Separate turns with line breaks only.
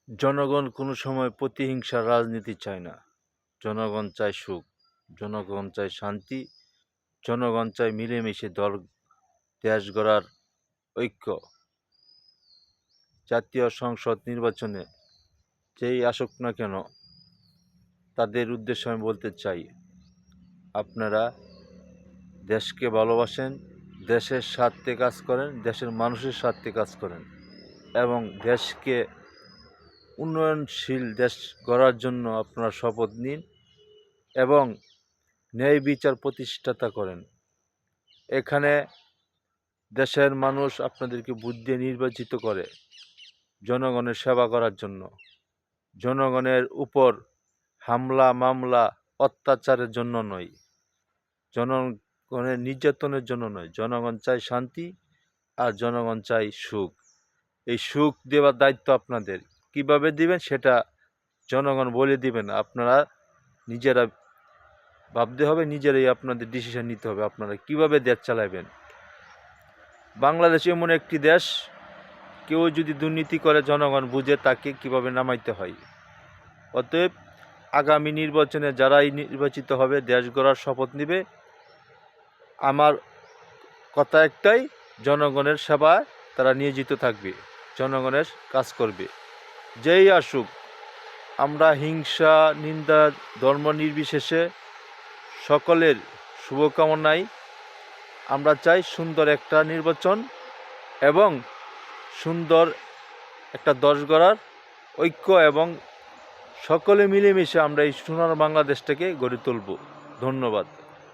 জনগণ কোনো সময় প্রতিহিংসার রাজনীতি চায় না। জনগণ চায় সুখ, জনগণ চায় শান্তি, জনগণ চায় মিলেমিশে দেশ গড়ার ঐক্য। জাতীয় সংসদ নির্বাচনে যেই আসুক না কেন, তাদের উদ্দেশ্যে আমি বলতে চাই, আপনারা দেশকে ভালোবাসেন, দেশের স্বার্থে কাজ করেন, দেশের মানুষের স্বার্থে কাজ করেন এবং দেশকে উন্নয়নশীল দেশ গড়ার জন্য আপনারা শপথ নিন এবং ন্যায় বিচার প্রতিষ্ঠাতা করেন। এখানে দেশের মানুষ আপনাদেরকে ভোট দিয়ে নির্বাচিত করে জনগণের সেবা করার জন্য, জনগণের উপর হামলা মামলা অত্যাচারের জন্য নয়, জনগণের নির্যাতনের জন্য নয়। জনগণ চায় শান্তি আর জনগণ চায় সুখ। এই সুখ দেওয়ার দায়িত্ব আপনাদের। কিভাবে দিবেন সেটা জনগণ বলে দিবেন। আপনারা নিজেরা ভাবতে হবে, নিজেরাই আপনাদের ডিসিশন নিতে হবে আপনারা কিভাবে দেশ চালাবেন। বাংলাদেশ এমন একটি দেশ, কেউ যদি দুর্নীতি করে জনগণ বুঝে তাকে কিভাবে নামাইতে হয়। অতএব আগামী নির্বাচনে যারাই নির্বাচিত হবে, দেশ গড়ার শপথ নেবে, আমার কথা একটাই, জনগণের সেবায় তারা নিয়োজিত থাকবে, জনগণের কাজ করবে। যেই আসুক, আমরা হিংসা নিন্দা ধর্ম নির্বিশেষে সকলের শুভকামনায় আমরা চাই সুন্দর একটা নির্বাচন এবং সুন্দর একটা দেশ গড়ার ঐক্য এবং সকলে মিলেমিশে আমরা এই সোনার বাংলাদেশটাকে গড়ে তুলব। ধন্যবাদ।